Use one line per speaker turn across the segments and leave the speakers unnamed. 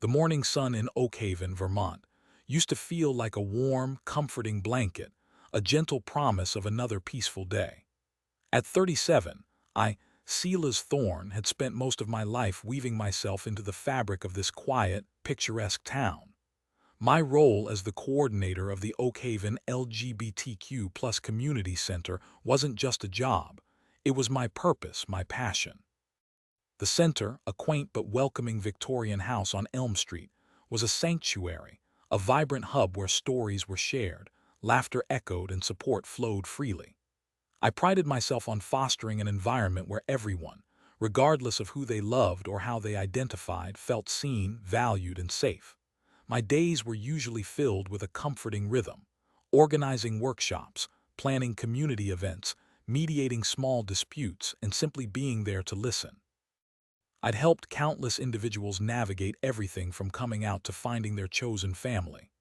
The morning sun in Oakhaven, Vermont, used to feel like a warm, comforting blanket, a gentle promise of another peaceful day. At 37, I, Silas Thorne, had spent most of my life weaving myself into the fabric of this quiet, picturesque town. My role as the coordinator of the Oakhaven LGBTQ+ Community Center wasn't just a job. It was my purpose, my passion. The center, a quaint but welcoming Victorian house on Elm Street, was a sanctuary, a vibrant hub where stories were shared, laughter echoed, and support flowed freely. I prided myself on fostering an environment where everyone, regardless of who they loved or how they identified, felt seen, valued, and safe. My days were usually filled with a comforting rhythm, organizing workshops, planning community events, mediating small disputes, and simply being there to listen. I'd helped countless individuals navigate everything from coming out to finding their chosen family.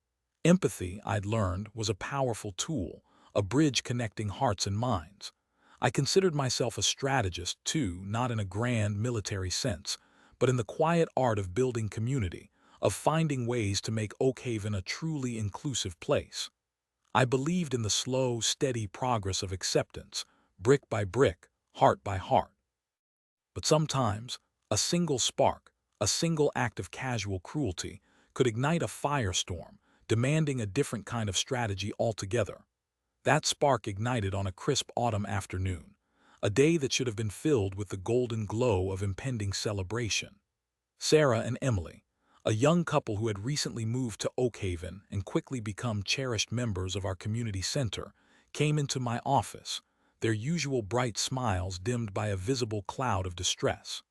Empathy, I'd learned, was a powerful tool, a bridge connecting hearts and minds. I considered myself a strategist, too, not in a grand military sense, but in the quiet art of building community, of finding ways to make Oakhaven a truly inclusive place. I believed in the slow, steady progress of acceptance, brick by brick, heart by heart. But sometimes, a single spark, a single act of casual cruelty, could ignite a firestorm, demanding a different kind of strategy altogether. That spark ignited on a crisp autumn afternoon, a day that should have been filled with the golden glow of impending celebration. Sarah and Emily, a young couple who had recently moved to Oakhaven and quickly become cherished members of our community center, came into my office, their usual bright smiles dimmed by a visible cloud of distress.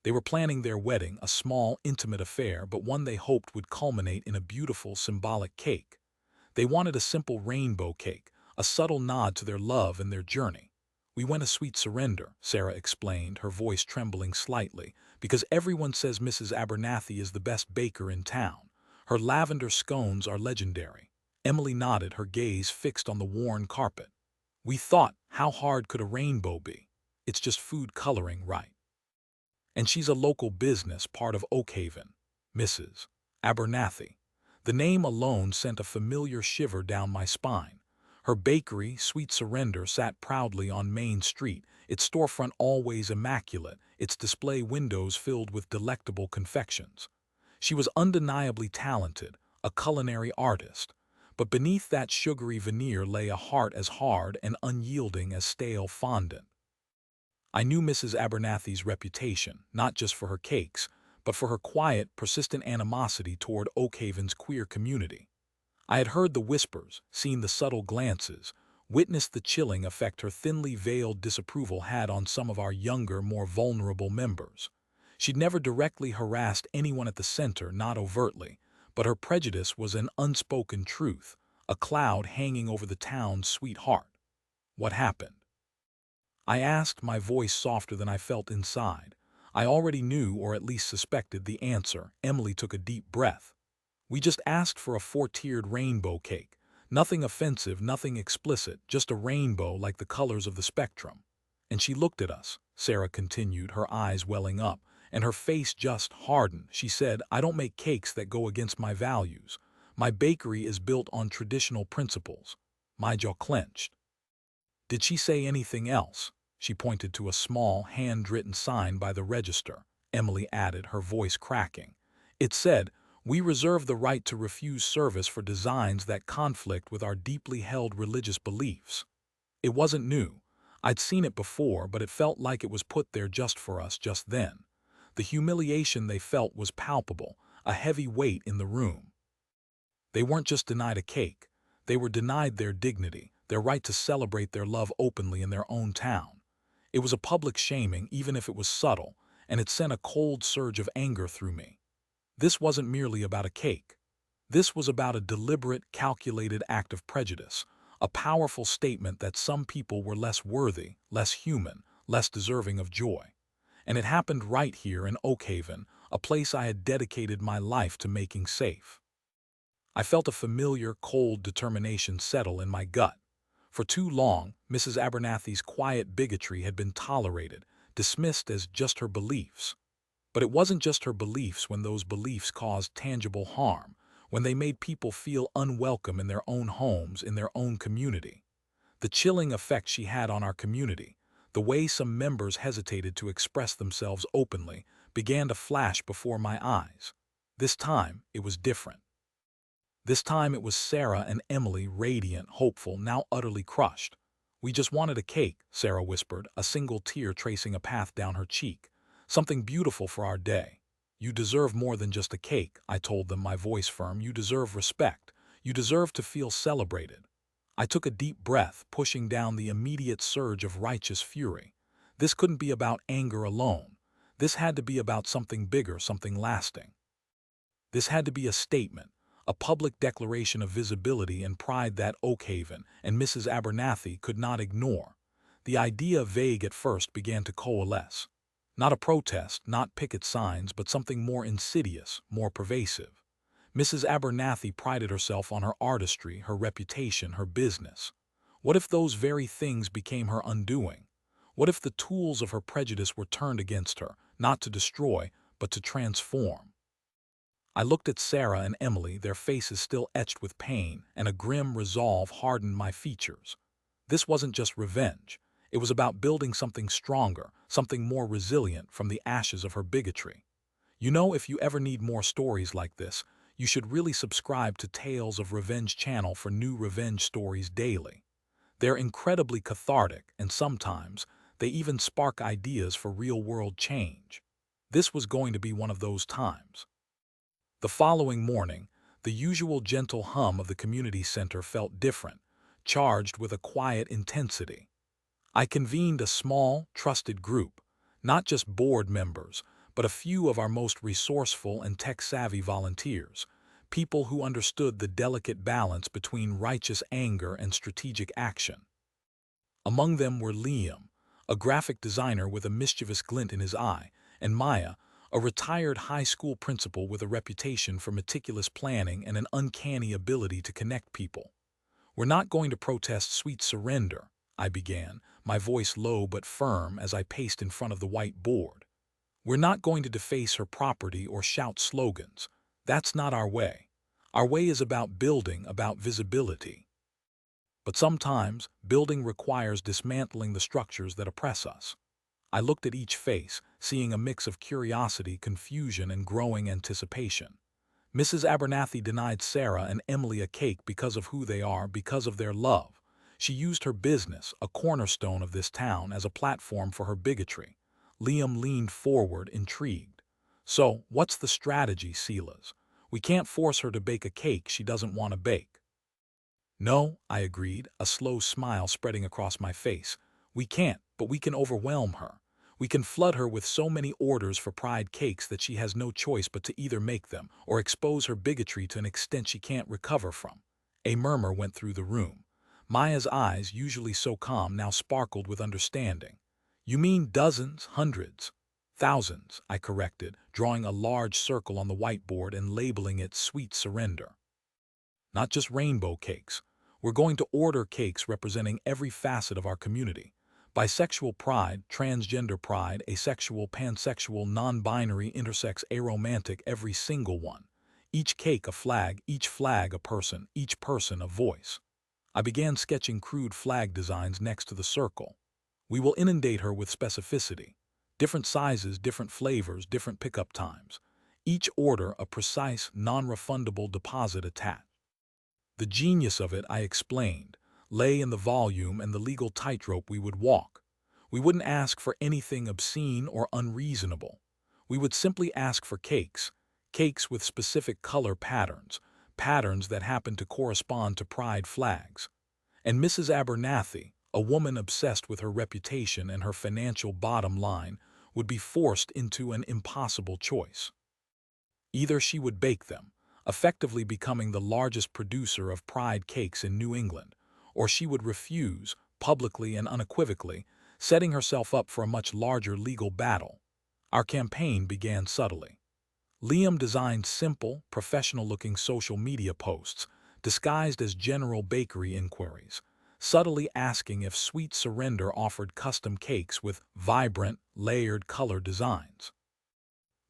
They were planning their wedding, a small, intimate affair, but one they hoped would culminate in a beautiful, symbolic cake. They wanted a simple rainbow cake, a subtle nod to their love and their journey. "We went a sweet surrender," Sarah explained, her voice trembling slightly, "because everyone says Mrs. Abernathy is the best baker in town. Her lavender scones are legendary." Emily nodded, her gaze fixed on the worn carpet. "We thought, how hard could a rainbow be? It's just food coloring, right? And she's a local business, part of Oakhaven, Mrs. Abernathy." The name alone sent a familiar shiver down my spine. Her bakery, Sweet Surrender, sat proudly on Main Street, its storefront always immaculate, its display windows filled with delectable confections. She was undeniably talented, a culinary artist. But beneath that sugary veneer lay a heart as hard and unyielding as stale fondant. I knew Mrs. Abernathy's reputation, not just for her cakes, but for her quiet, persistent animosity toward Oakhaven's queer community. I had heard the whispers, seen the subtle glances, witnessed the chilling effect her thinly veiled disapproval had on some of our younger, more vulnerable members. She'd never directly harassed anyone at the center, not overtly, but her prejudice was an unspoken truth, a cloud hanging over the town's sweetheart. What happened? I asked, my voice softer than I felt inside. I already knew, or at least suspected, the answer. Emily took a deep breath. "We just asked for a four-tiered rainbow cake. Nothing offensive, nothing explicit, just a rainbow like the colors of the spectrum." "And she looked at us," Sarah continued, her eyes welling up, and her face just hardened. She said, "I don't make cakes that go against my values. My bakery is built on traditional principles." My jaw clenched. "Did she say anything else?" She pointed to a small, handwritten sign by the register. Emily added, her voice cracking. "It said, 'We reserve the right to refuse service for designs that conflict with our deeply held religious beliefs.'" It wasn't new. I'd seen it before, but it felt like it was put there just for us just then. The humiliation they felt was palpable, a heavy weight in the room. They weren't just denied a cake. They were denied their dignity, their right to celebrate their love openly in their own town. It was a public shaming, even if it was subtle, and it sent a cold surge of anger through me. This wasn't merely about a cake. This was about a deliberate, calculated act of prejudice, a powerful statement that some people were less worthy, less human, less deserving of joy. And it happened right here in Oakhaven, a place I had dedicated my life to making safe. I felt a familiar, cold determination settle in my gut. For too long, Mrs. Abernathy's quiet bigotry had been tolerated, dismissed as just her beliefs. But it wasn't just her beliefs when those beliefs caused tangible harm, when they made people feel unwelcome in their own homes, in their own community. The chilling effect she had on our community, the way some members hesitated to express themselves openly, began to flash before my eyes. This time, it was different. This time it was Sarah and Emily, radiant, hopeful, now utterly crushed. "We just wanted a cake," Sarah whispered, a single tear tracing a path down her cheek. "Something beautiful for our day." "You deserve more than just a cake," I told them, my voice firm. "You deserve respect. You deserve to feel celebrated." I took a deep breath, pushing down the immediate surge of righteous fury. This couldn't be about anger alone. This had to be about something bigger, something lasting. This had to be a statement, a public declaration of visibility and pride that Oakhaven and Mrs. Abernathy could not ignore. The idea, vague at first, began to coalesce. Not a protest, not picket signs, but something more insidious, more pervasive. Mrs. Abernathy prided herself on her artistry, her reputation, her business. What if those very things became her undoing? What if the tools of her prejudice were turned against her, not to destroy, but to transform? I looked at Sarah and Emily, their faces still etched with pain, and a grim resolve hardened my features. This wasn't just revenge. It was about building something stronger, something more resilient from the ashes of her bigotry. You know, if you ever need more stories like this, you should really subscribe to Tales of Revenge channel for new revenge stories daily. They're incredibly cathartic, and sometimes they even spark ideas for real-world change. This was going to be one of those times. The following morning, the usual gentle hum of the community center felt different, charged with a quiet intensity. I convened a small, trusted group, not just board members, but a few of our most resourceful and tech-savvy volunteers, people who understood the delicate balance between righteous anger and strategic action. Among them were Liam, a graphic designer with a mischievous glint in his eye, and Maya, a retired high school principal with a reputation for meticulous planning and an uncanny ability to connect people. "We're not going to protest sweet surrender," I began, my voice low but firm as I paced in front of the white board. "We're not going to deface her property or shout slogans. That's not our way. Our way is about building, about visibility. But sometimes, building requires dismantling the structures that oppress us." I looked at each face, seeing a mix of curiosity, confusion, and growing anticipation. Mrs. Abernathy denied Sarah and Emily a cake because of who they are, because of their love. She used her business, a cornerstone of this town, as a platform for her bigotry. Liam leaned forward, intrigued. "So, what's the strategy, Silas? We can't force her to bake a cake she doesn't want to bake." "No," I agreed, a slow smile spreading across my face. "We can't, but we can overwhelm her. We can flood her with so many orders for pride cakes that she has no choice but to either make them or expose her bigotry to an extent she can't recover from." A murmur went through the room. Maya's eyes, usually so calm, now sparkled with understanding. "You mean dozens, hundreds?" "Thousands," I corrected, drawing a large circle on the whiteboard and labeling it "Sweet Surrender." "Not just rainbow cakes. We're going to order cakes representing every facet of our community. Bisexual pride, transgender pride, asexual, pansexual, non-binary, intersex, aromantic, every single one. Each cake a flag, each flag a person, each person a voice." I began sketching crude flag designs next to the circle. "We will inundate her with specificity. Different sizes, different flavors, different pickup times. Each order a precise, non-refundable deposit attached." The genius of it, I explained, lay in the volume and the legal tightrope we would walk. We wouldn't ask for anything obscene or unreasonable. We would simply ask for cakes, cakes with specific color patterns, patterns that happened to correspond to pride flags. And Mrs. Abernathy, a woman obsessed with her reputation and her financial bottom line, would be forced into an impossible choice. Either she would bake them, effectively becoming the largest producer of pride cakes in New England, or she would refuse, publicly and unequivocally, setting herself up for a much larger legal battle. Our campaign began subtly. Liam designed simple, professional-looking social media posts, disguised as general bakery inquiries, subtly asking if Sweet Surrender offered custom cakes with vibrant, layered color designs.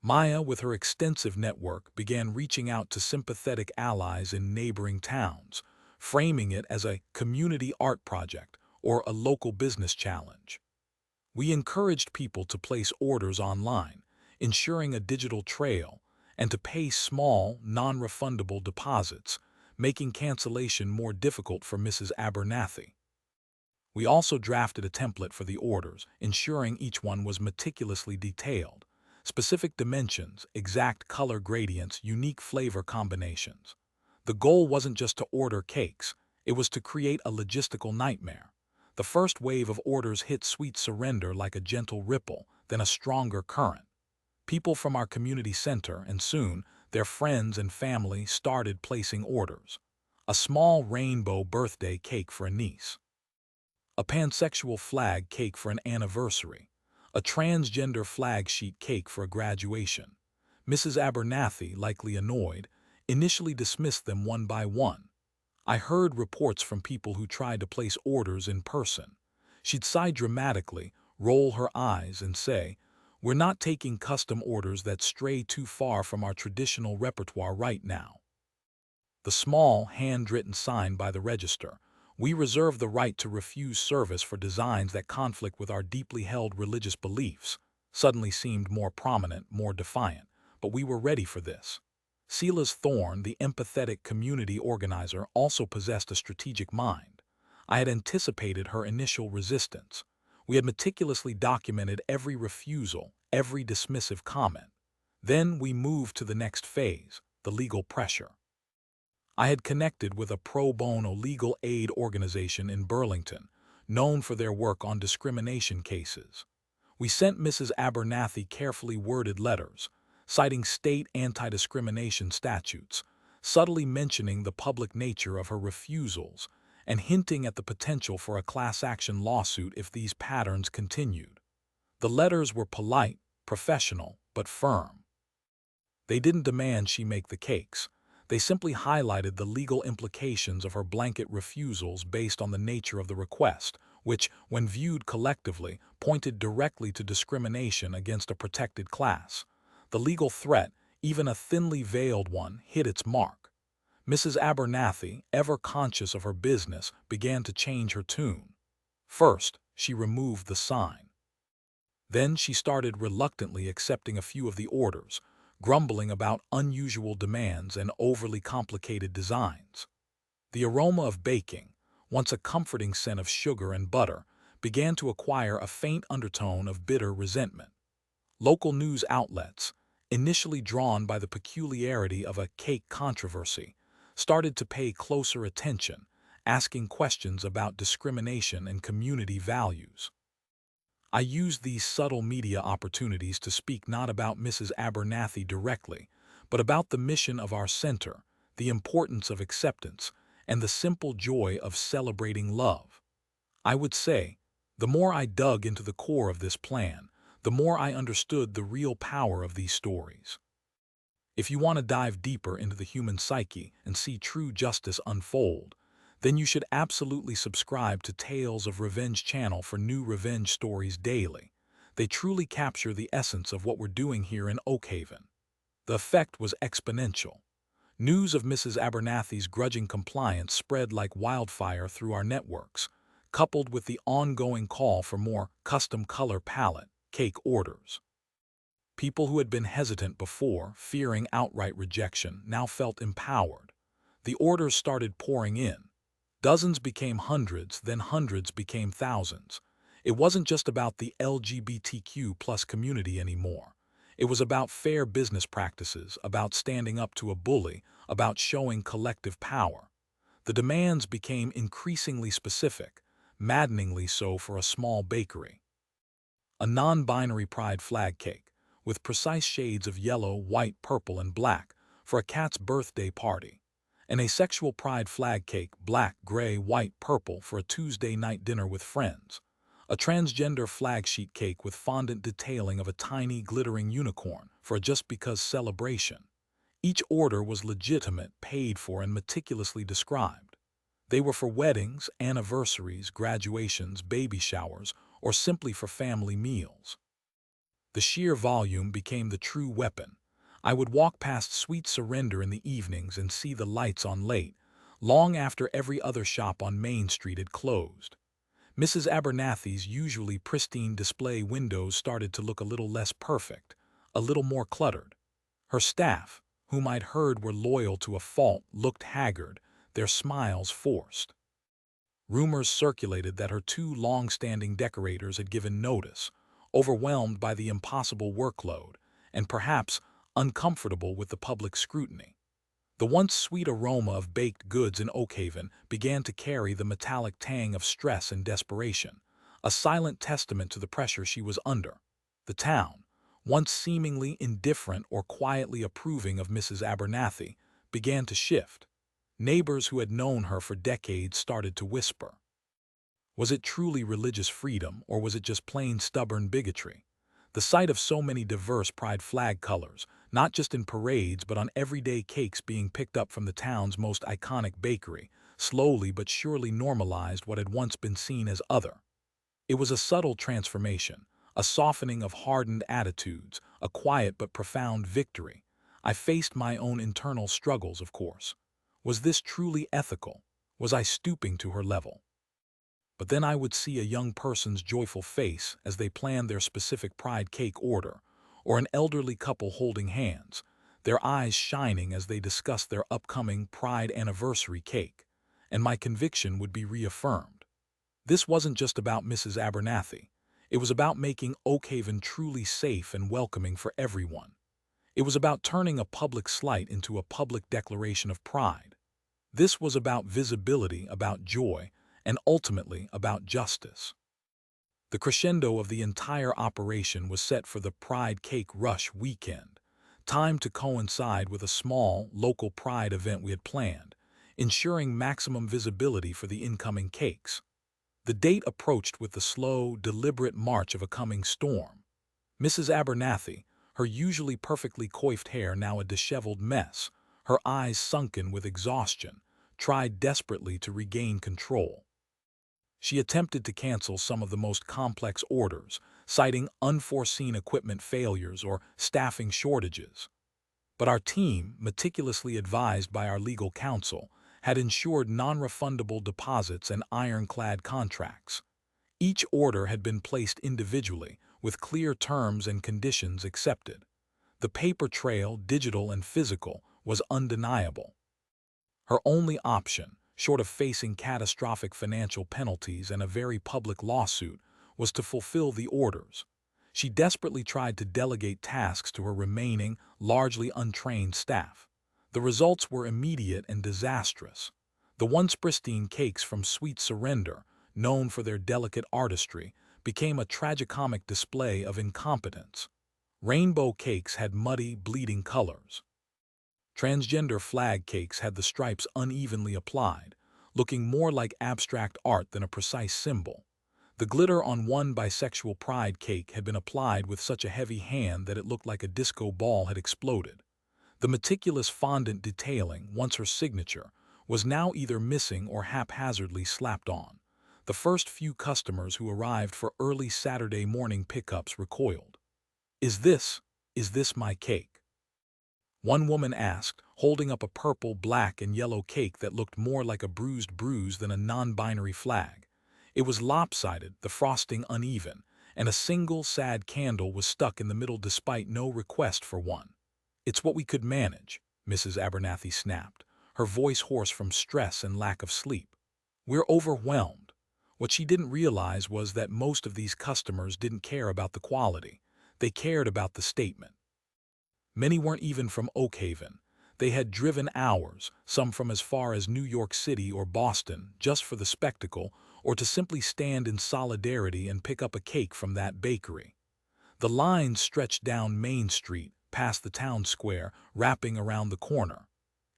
Maya, with her extensive network, began reaching out to sympathetic allies in neighboring towns, framing it as a community art project or a local business challenge. We encouraged people to place orders online, ensuring a digital trail, and to pay small, non-refundable deposits, making cancellation more difficult for Mrs. Abernathy. We also drafted a template for the orders, ensuring each one was meticulously detailed. Specific dimensions, exact color gradients, unique flavor combinations. The goal wasn't just to order cakes, it was to create a logistical nightmare. The first wave of orders hit sweet surrender like a gentle ripple, then a stronger current. People from our community center and soon their friends and family started placing orders. A small rainbow birthday cake for a niece, a pansexual flag cake for an anniversary, a transgender flag sheet cake for a graduation. Mrs. Abernathy, likely annoyed, initially dismissed them one by one. I heard reports from people who tried to place orders in person. She'd sigh dramatically, roll her eyes, and say, "We're not taking custom orders that stray too far from our traditional repertoire right now." The small, handwritten sign by the register, "We reserve the right to refuse service for designs that conflict with our deeply held religious beliefs," suddenly seemed more prominent, more defiant. But we were ready for this. Silas Thorne, the empathetic community organizer, also possessed a strategic mind. I had anticipated her initial resistance. We had meticulously documented every refusal, every dismissive comment. Then we moved to the next phase, the legal pressure. I had connected with a pro bono legal aid organization in Burlington, known for their work on discrimination cases. We sent Mrs. Abernathy carefully worded letters, citing state anti-discrimination statutes, subtly mentioning the public nature of her refusals, and hinting at the potential for a class action lawsuit if these patterns continued. The letters were polite, professional, but firm. They didn't demand she make the cakes. They simply highlighted the legal implications of her blanket refusals based on the nature of the request, which, when viewed collectively, pointed directly to discrimination against a protected class. The legal threat, even a thinly veiled one, hit its mark. Mrs. Abernathy, ever conscious of her business, began to change her tune. First, she removed the sign. Then she started reluctantly accepting a few of the orders, grumbling about unusual demands and overly complicated designs. The aroma of baking, once a comforting scent of sugar and butter, began to acquire a faint undertone of bitter resentment. Local news outlets, initially drawn by the peculiarity of a cake controversy, started to pay closer attention, asking questions about discrimination and community values. I used these subtle media opportunities to speak not about Mrs. Abernathy directly, but about the mission of our center, the importance of acceptance, and the simple joy of celebrating love. I would say, the more I dug into the core of this plan, the more I understood the real power of these stories. If you want to dive deeper into the human psyche and see true justice unfold, then you should absolutely subscribe to Tales of Revenge channel for new revenge stories daily. They truly capture the essence of what we're doing here in Oakhaven. The effect was exponential. News of Mrs. Abernathy's grudging compliance spread like wildfire through our networks, coupled with the ongoing call for more custom color palette, cake orders. People who had been hesitant before, fearing outright rejection, now felt empowered. The orders started pouring in. Dozens became hundreds, then hundreds became thousands. It wasn't just about the LGBTQ plus community anymore. It was about fair business practices, about standing up to a bully, about showing collective power. The demands became increasingly specific, maddeningly so for a small bakery. A non-binary pride flag cake, with precise shades of yellow, white, purple, and black, for a cat's birthday party. An asexual pride flag cake, black, gray, white, purple, for a Tuesday night dinner with friends. A transgender flag sheet cake with fondant detailing of a tiny, glittering unicorn for a just because celebration. Each order was legitimate, paid for, and meticulously described. They were for weddings, anniversaries, graduations, baby showers, or simply for family meals. The sheer volume became the true weapon. I would walk past Sweet Surrender in the evenings and see the lights on late, long after every other shop on Main Street had closed. Mrs. Abernathy's usually pristine display windows started to look a little less perfect, a little more cluttered. Her staff, whom I'd heard were loyal to a fault, looked haggard, their smiles forced. Rumors circulated that her two long-standing decorators had given notice, overwhelmed by the impossible workload, and perhaps uncomfortable with the public scrutiny. The once sweet aroma of baked goods in Oakhaven began to carry the metallic tang of stress and desperation, a silent testament to the pressure she was under. The town, once seemingly indifferent or quietly approving of Mrs. Abernathy, began to shift. Neighbors who had known her for decades started to whisper. Was it truly religious freedom, or was it just plain stubborn bigotry? The sight of so many diverse pride flag colors, not just in parades but on everyday cakes being picked up from the town's most iconic bakery, slowly but surely normalized what had once been seen as other. It was a subtle transformation, a softening of hardened attitudes, a quiet but profound victory. I faced my own internal struggles, of course. Was this truly ethical? Was I stooping to her level? But then I would see a young person's joyful face as they planned their specific pride cake order, or an elderly couple holding hands, their eyes shining as they discussed their upcoming pride anniversary cake, and my conviction would be reaffirmed. This wasn't just about Mrs. Abernathy. It was about making Oakhaven truly safe and welcoming for everyone. It was about turning a public slight into a public declaration of pride. This was about visibility, about joy, and ultimately about justice. The crescendo of the entire operation was set for the Pride Cake Rush weekend, timed to coincide with a small, local pride event we had planned, ensuring maximum visibility for the incoming cakes. The date approached with the slow, deliberate march of a coming storm. Mrs. Abernathy, her usually perfectly coiffed hair now a disheveled mess, her eyes sunken with exhaustion, tried desperately to regain control. She attempted to cancel some of the most complex orders, citing unforeseen equipment failures or staffing shortages. But our team, meticulously advised by our legal counsel, had ensured non-refundable deposits and ironclad contracts. Each order had been placed individually, with clear terms and conditions accepted. The paper trail, digital and physical, was undeniable. Her only option, short of facing catastrophic financial penalties and a very public lawsuit, was to fulfill the orders. She desperately tried to delegate tasks to her remaining, largely untrained staff. The results were immediate and disastrous. The once pristine cakes from Sweet Surrender, known for their delicate artistry, became a tragicomic display of incompetence. Rainbow cakes had muddy, bleeding colors. Transgender flag cakes had the stripes unevenly applied, looking more like abstract art than a precise symbol. The glitter on one bisexual pride cake had been applied with such a heavy hand that it looked like a disco ball had exploded. The meticulous fondant detailing, once her signature, was now either missing or haphazardly slapped on. The first few customers who arrived for early Saturday morning pickups recoiled. Is this my cake?" One woman asked, holding up a purple, black, and yellow cake that looked more like a bruised bruise than a non-binary flag. It was lopsided, the frosting uneven, and a single, sad candle was stuck in the middle despite no request for one. "It's what we could manage," Mrs. Abernathy snapped, her voice hoarse from stress and lack of sleep. "We're overwhelmed." What she didn't realize was that most of these customers didn't care about the quality. They cared about the statement. Many weren't even from Oakhaven. They had driven hours, some from as far as New York City or Boston, just for the spectacle, or to simply stand in solidarity and pick up a cake from that bakery. The lines stretched down Main Street, past the town square, wrapping around the corner.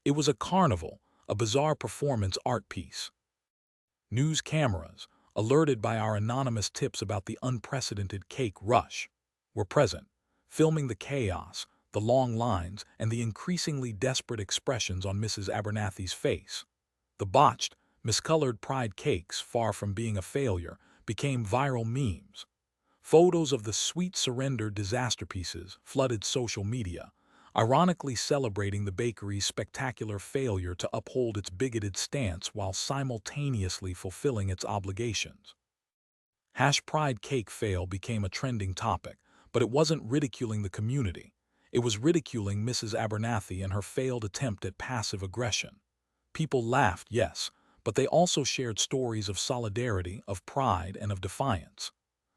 It was a carnival, a bizarre performance art piece. News cameras, alerted by our anonymous tips about the unprecedented cake rush, were present, filming the chaos, the long lines, and the increasingly desperate expressions on Mrs. Abernathy's face. The botched, miscolored pride cakes, far from being a failure, became viral memes. Photos of the sweet surrender disaster pieces flooded social media, ironically celebrating the bakery's spectacular failure to uphold its bigoted stance while simultaneously fulfilling its obligations. Pride cake fail became a trending topic, but it wasn't ridiculing the community. It was ridiculing Mrs. Abernathy and her failed attempt at passive aggression. People laughed, yes, but they also shared stories of solidarity, of pride, and of defiance.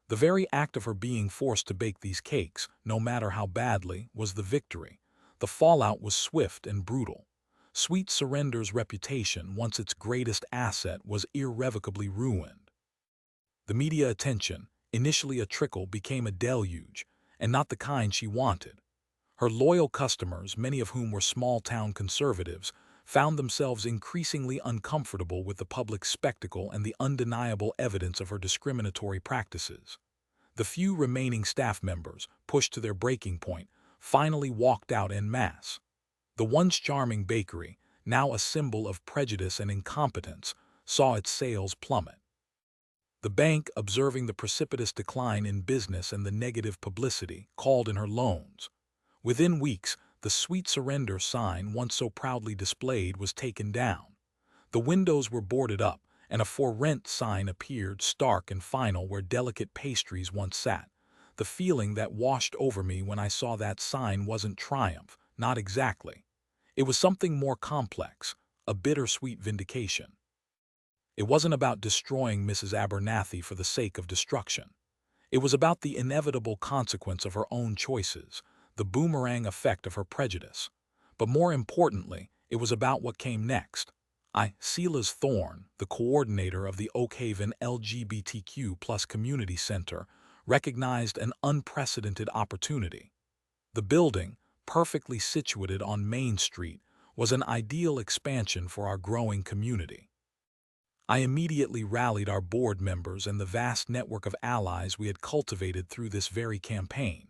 The very act of her being forced to bake these cakes, no matter how badly, was the victory. The fallout was swift and brutal. Sweet Surrender's reputation, once its greatest asset, was irrevocably ruined. The media attention, initially a trickle, became a deluge, and not the kind she wanted. Her loyal customers, many of whom were small-town conservatives, found themselves increasingly uncomfortable with the public spectacle and the undeniable evidence of her discriminatory practices. The few remaining staff members, pushed to their breaking point, finally walked out en masse. The once charming bakery, now a symbol of prejudice and incompetence, saw its sales plummet. The bank, observing the precipitous decline in business and the negative publicity, called in her loans. Within weeks, the Sweet Surrender sign, once so proudly displayed, was taken down. The windows were boarded up, and a for rent sign appeared, stark and final, where delicate pastries once sat. The feeling that washed over me when I saw that sign wasn't triumph, not exactly. It was something more complex, a bittersweet vindication. It wasn't about destroying Mrs. Abernathy for the sake of destruction. It was about the inevitable consequence of her own choices, the boomerang effect of her prejudice. But more importantly, it was about what came next. Silas Thorne, the coordinator of the Oakhaven LGBTQ+ Community Center, recognized an unprecedented opportunity. The building, perfectly situated on Main Street, was an ideal expansion for our growing community. I immediately rallied our board members and the vast network of allies we had cultivated through this very campaign.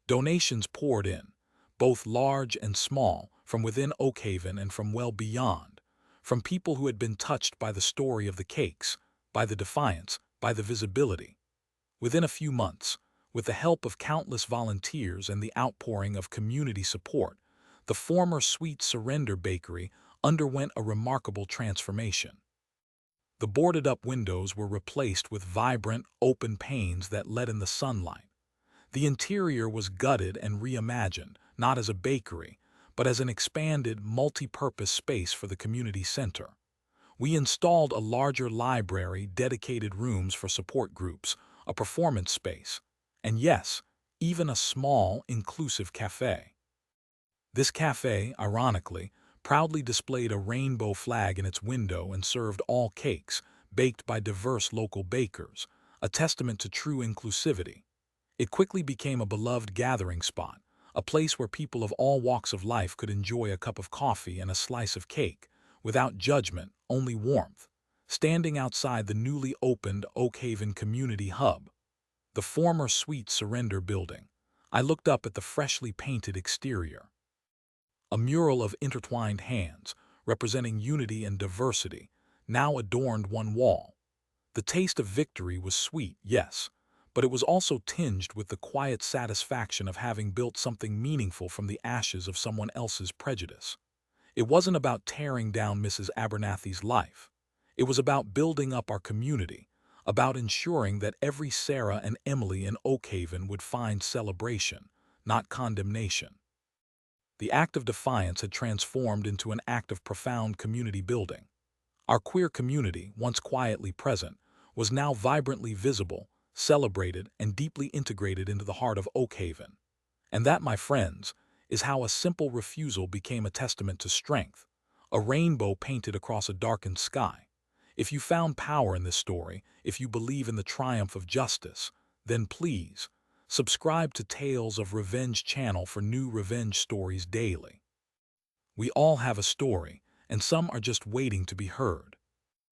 Donations poured in, both large and small, from within Oakhaven and from well beyond, from people who had been touched by the story of the cakes, by the defiance, by the visibility. Within a few months, with the help of countless volunteers and the outpouring of community support, the former Sweet Surrender Bakery underwent a remarkable transformation. The boarded-up windows were replaced with vibrant, open panes that let in the sunlight. The interior was gutted and reimagined, not as a bakery, but as an expanded, multi-purpose space for the community center. We installed a larger library, dedicated rooms for support groups, a performance space, and yes, even a small, inclusive cafe. This cafe, ironically, proudly displayed a rainbow flag in its window and served all cakes, baked by diverse local bakers, a testament to true inclusivity. It quickly became a beloved gathering spot, a place where people of all walks of life could enjoy a cup of coffee and a slice of cake, without judgment, only warmth. Standing outside the newly opened Oakhaven Community Hub, the former Sweet Surrender building, I looked up at the freshly painted exterior. A mural of intertwined hands, representing unity and diversity, now adorned one wall. The taste of victory was sweet, yes, but it was also tinged with the quiet satisfaction of having built something meaningful from the ashes of someone else's prejudice. It wasn't about tearing down Mrs. Abernathy's life. It was about building up our community, about ensuring that every Sarah and Emily in Oakhaven would find celebration, not condemnation. The act of defiance had transformed into an act of profound community building. Our queer community, once quietly present, was now vibrantly visible, celebrated, and deeply integrated into the heart of Oakhaven. And that, my friends, is how a simple refusal became a testament to strength, a rainbow painted across a darkened sky. If you found power in this story, if you believe in the triumph of justice, then please, subscribe to Tales of Revenge channel for new revenge stories daily. We all have a story, and some are just waiting to be heard.